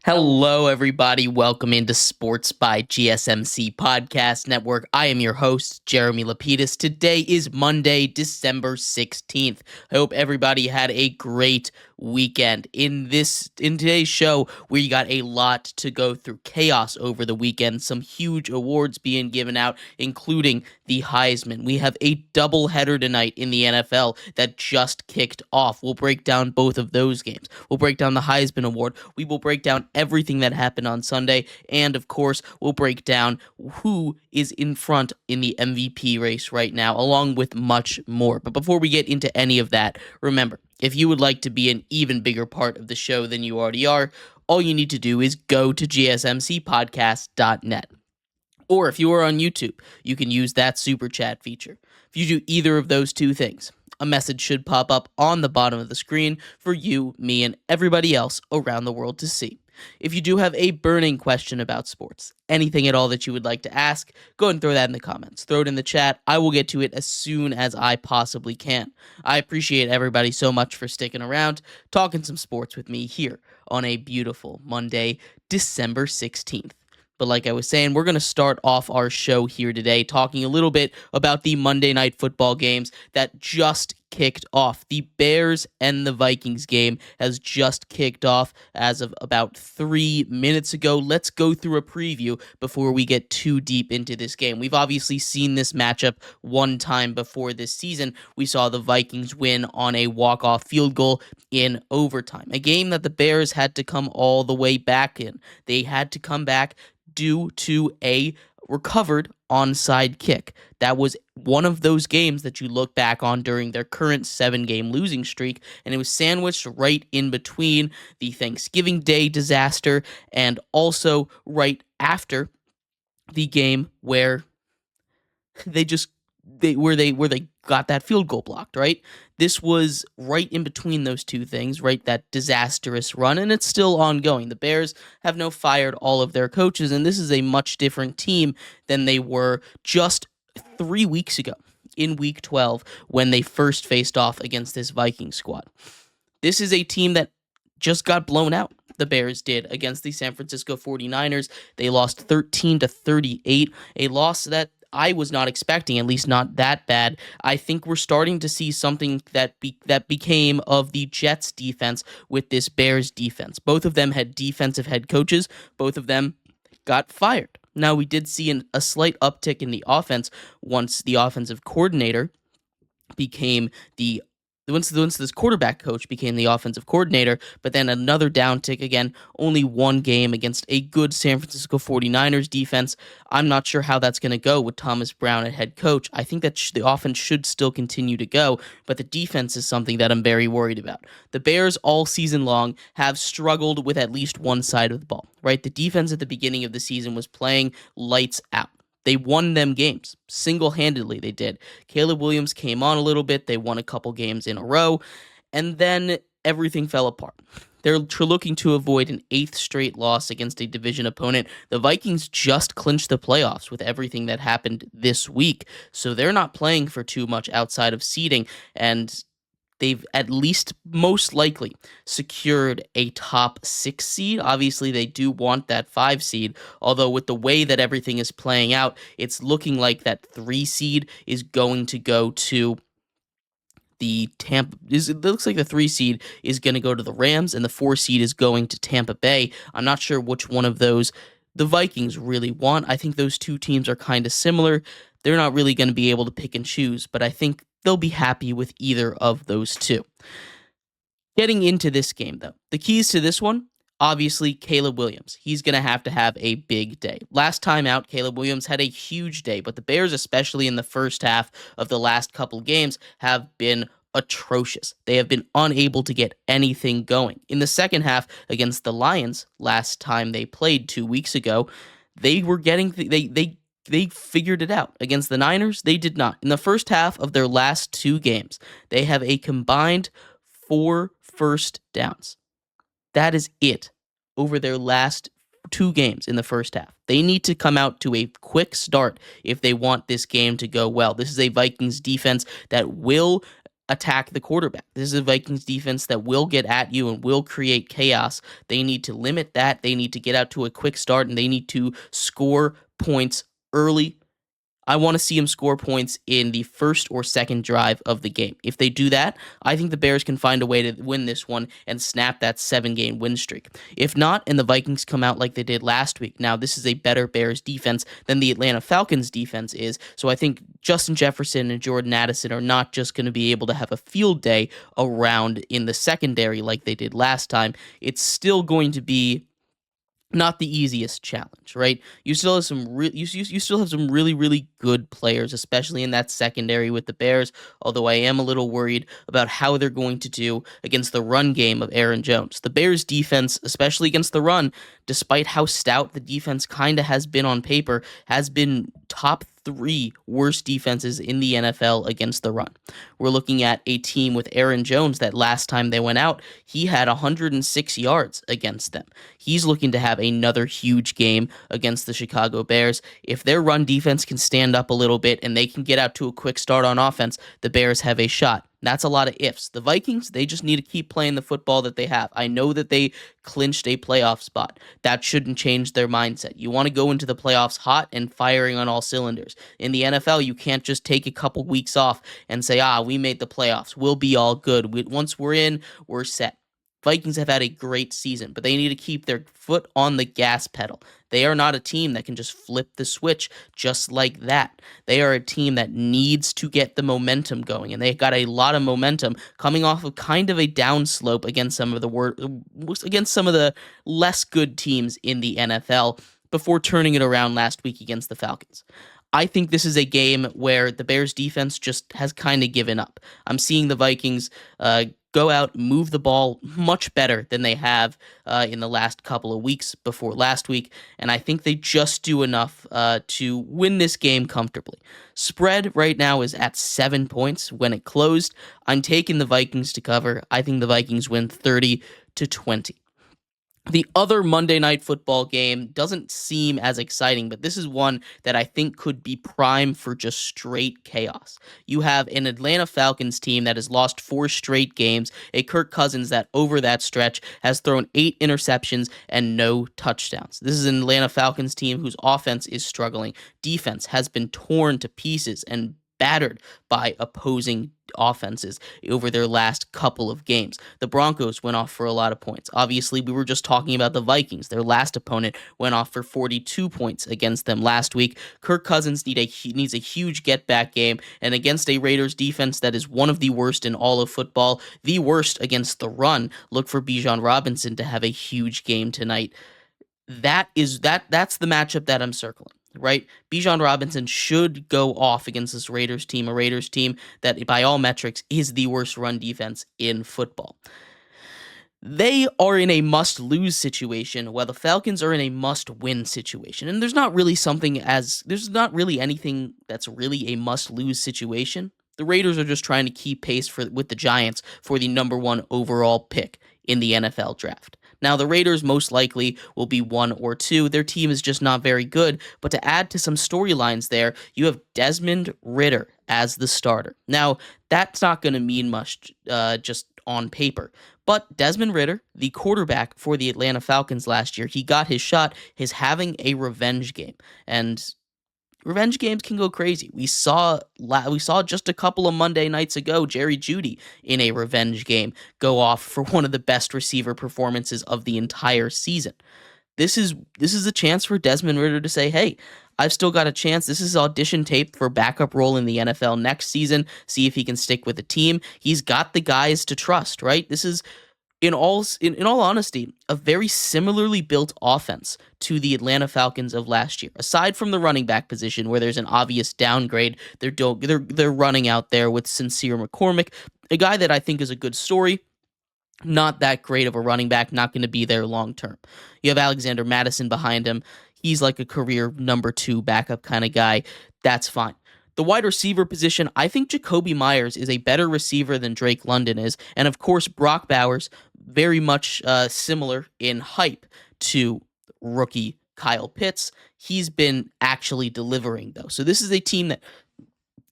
Hello, everybody. Welcome into Sports by GSMC Podcast Network. I am your host, Jeremy Lapidus. Today is Monday, December 16th. I hope everybody had a great weekend. In today's show, we got a lot to go through. Chaos over the weekend, some huge awards being given out, including the Heisman. We have a doubleheader tonight in the NFL that just kicked off. We'll break down both of those games. We'll break down the Heisman Award. We will break down everything that happened on Sunday, and of course, we'll break down who is in front in the MVP race right now, along with much more. But before we get into any of that, remember, if you would like to be an even bigger part of the show than you already are, all you need to do is go to gsmcpodcast.net. Or if you are on YouTube, you can use that super chat feature. If you do either of those two things, a message should pop up on the bottom of the screen for you, me, and everybody else around the world to see. If you do have a burning question about sports, anything at all that you would like to ask, go ahead and throw that in the comments. Throw it in the chat. I will get to it as soon as I possibly can. I appreciate everybody so much for sticking around, talking some sports with me here on a beautiful Monday, December 16th. But like I was saying, we're going to start off our show here today talking a little bit about the Monday Night Football games that just kicked off. The Bears and the Vikings game has just kicked off as of about 3 minutes ago. Let's go through a preview before we get too deep into this game. We've obviously seen this matchup one time before this season. We saw the Vikings win on a walk-off field goal in overtime, a game that the Bears had to come all the way back in. They had to come back due to a recovered onside kick. That was one of those games that you look back on during their current 7-game losing streak, and it was sandwiched right in between the Thanksgiving Day disaster and also right after the game where they got that field goal blocked, right? This was right in between those two things, right? That disastrous run, and it's still ongoing. The Bears have now fired all of their coaches, and this is a much different team than they were just 3 weeks ago in Week 12 when they first faced off against this Vikings squad. This is a team that just got blown out. The Bears did against the San Francisco 49ers. They lost 13-38, a loss that I was not expecting, at least not that bad. I think we're starting to see something that became of the Jets defense with this Bears defense. Both of them had defensive head coaches. Both of them got fired. Now, we did see a slight uptick in the offense once the offensive coordinator became once this quarterback coach became the offensive coordinator, but then another downtick again, only one game against a good San Francisco 49ers defense. I'm not sure how that's going to go with Thomas Brown at head coach. I think that the offense should still continue to go, but the defense is something that I'm very worried about. The Bears all season long have struggled with at least one side of the ball, right? The defense at the beginning of the season was playing lights out. They won them games. Single-handedly, they did. Caleb Williams came on a little bit. They won a couple games in a row. And then everything fell apart. They're looking to avoid an 8th straight loss against a division opponent. The Vikings just clinched the playoffs with everything that happened this week. So they're not playing for too much outside of seeding. And they've at least most likely secured a top 6 seed. Obviously, they do want that 5 seed, although with the way that everything is playing out, it's looking like that 3 seed is going to go to the Tampa. It looks like the 3 seed is going to go to the Rams, and the 4 seed is going to Tampa Bay. I'm not sure which one of those the Vikings really want. I think those two teams are kind of similar. They're not really going to be able to pick and choose, but I think they'll be happy with either of those two. Getting into this game, though, the keys to this one, obviously, Caleb Williams. He's going to have a big day. Last time out, Caleb Williams had a huge day, but the Bears, especially in the first half of the last couple games, have been atrocious. They have been unable to get anything going. In the second half against the Lions, last time they played 2 weeks ago, they were getting they figured it out. Against the Niners, they did not. In the first half of their last 2 games, they have a combined 4 first downs. That is it over their last 2 games in the first half. They need to come out to a quick start if they want this game to go well. This is a Vikings defense that will attack the quarterback. This is a Vikings defense that will get at you and will create chaos. They need to limit that. They need to get out to a quick start, and they need to score points early. I want to see them score points in the first or second drive of the game. If they do that, I think the Bears can find a way to win this one and snap that 7-game win streak. If not, and the Vikings come out like they did last week, now this is a better Bears defense than the Atlanta Falcons defense is, so I think Justin Jefferson and Jordan Addison are not just going to be able to have a field day around in the secondary like they did last time. It's still going to be not the easiest challenge, right? You still have you still have some really good players, especially in that secondary with the Bears. Although I am a little worried about how they're going to do against the run game of Aaron Jones. The Bears defense, especially against the run, despite how stout the defense kind of has been on paper, has been top 3 worst defenses in the NFL against the run. We're looking at a team with Aaron Jones that last time they went out, he had 106 yards against them. He's looking to have another huge game against the Chicago Bears. If their run defense can stand up a little bit and they can get out to a quick start on offense, the Bears have a shot. That's a lot of ifs. The Vikings, they just need to keep playing the football that they have. I know that they clinched a playoff spot. That shouldn't change their mindset. You want to go into the playoffs hot and firing on all cylinders. In the NFL, you can't just take a couple weeks off and say, we made the playoffs. We'll be all good. Once we're in, we're set. Vikings have had a great season, but they need to keep their foot on the gas pedal. They are not a team that can just flip the switch just like that. They are a team that needs to get the momentum going, and they've got a lot of momentum coming off of kind of a downslope against some of the less good teams in the NFL before turning it around last week against the Falcons. I think this is a game where the Bears defense just has kind of given up. I'm seeing the Vikings go out, move the ball much better than they have in the last couple of weeks before last week, and I think they just do enough to win this game comfortably. Spread right now is at 7 points. When it closed, I'm taking the Vikings to cover. I think the Vikings win 30-20. The other Monday Night Football game doesn't seem as exciting, but this is one that I think could be prime for just straight chaos. You have an Atlanta Falcons team that has lost 4 straight games, a Kirk Cousins that over that stretch has thrown 8 interceptions and no touchdowns. This is an Atlanta Falcons team whose offense is struggling. Defense has been torn to pieces and battered by opposing offenses over their last couple of games. The Broncos went off for a lot of points. Obviously, we were just talking about the Vikings. Their last opponent went off for 42 points against them last week. Kirk Cousins needs a huge get-back game, and against a Raiders defense that is one of the worst in all of football, the worst against the run, look for Bijan Robinson to have a huge game tonight. That's the matchup that I'm circling. Right? Bijan Robinson should go off against this Raiders team, a Raiders team that by all metrics is the worst run defense in football. They are in a must-lose situation, while the Falcons are in a must-win situation. And there's not really anything that's really a must-lose situation. The Raiders are just trying to keep pace with the Giants for the number 1 overall pick in the NFL draft. Now, the Raiders most likely will be 1 or 2. Their team is just not very good. But to add to some storylines there, you have Desmond Ridder as the starter. Now, that's not going to mean much just on paper. But Desmond Ridder, the quarterback for the Atlanta Falcons last year, he got his shot. He's having a revenge game. And revenge games can go crazy. We saw just a couple of Monday nights ago, Jerry Jeudy in a revenge game go off for one of the best receiver performances of the entire season. This is a chance for Desmond Ridder to say, hey, I've still got a chance. This is audition tape for backup role in the NFL next season. See if he can stick with the team. He's got the guys to trust, right? This is in all honesty, a very similarly built offense to the Atlanta Falcons of last year. Aside from the running back position, where there's an obvious downgrade, they're running out there with Sincere McCormick, a guy that I think is a good story. Not that great of a running back, not going to be there long term. You have Alexander Madison behind him. He's like a career number 2 backup kind of guy. That's fine. The wide receiver position, I think Jacoby Myers is a better receiver than Drake London is. And of course, Brock Bowers, very much similar in hype to rookie Kyle Pitts. He's been actually delivering, though. So this is a team that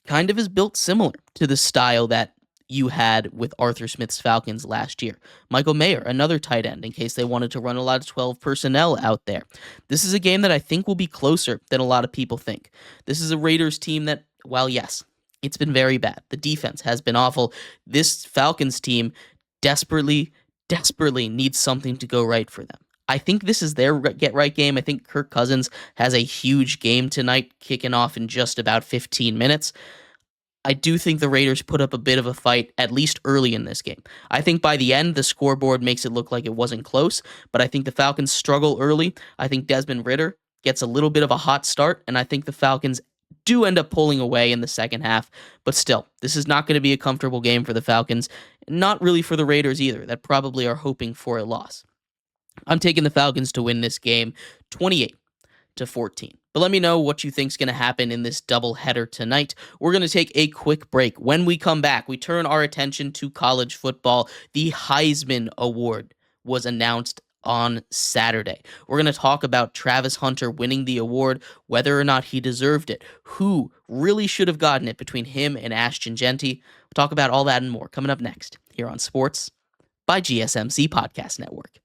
kind of is built similar to the style that you had with Arthur Smith's Falcons last year. Michael Mayer, another tight end, in case they wanted to run a lot of 12 personnel out there. This is a game that I think will be closer than a lot of people think. This is a Raiders team that, while yes, it's been very bad. The defense has been awful. This Falcons team desperately needs something to go right for them. I think this is their get-right game. I think Kirk Cousins has a huge game tonight, kicking off in just about 15 minutes. I do think the Raiders put up a bit of a fight, at least early in this game. I think by the end, the scoreboard makes it look like it wasn't close, but I think the Falcons struggle early. I think Desmond Ridder gets a little bit of a hot start, and I think the Falcons do end up pulling away in the second half. But still, this is not going to be a comfortable game for the Falcons, not really for the Raiders either, that probably are hoping for a loss. I'm taking the Falcons to win this game 28-14. But let me know what you think's going to happen in this doubleheader tonight. We're going to take a quick break. When we come back, we turn our attention to college football. The Heisman Award was announced on Saturday. We're going to talk about Travis Hunter winning the award, whether or not he deserved it, who really should have gotten it between him and Ashton Genty. We'll talk about all that and more coming up next here on Sports by GSMC Podcast Network.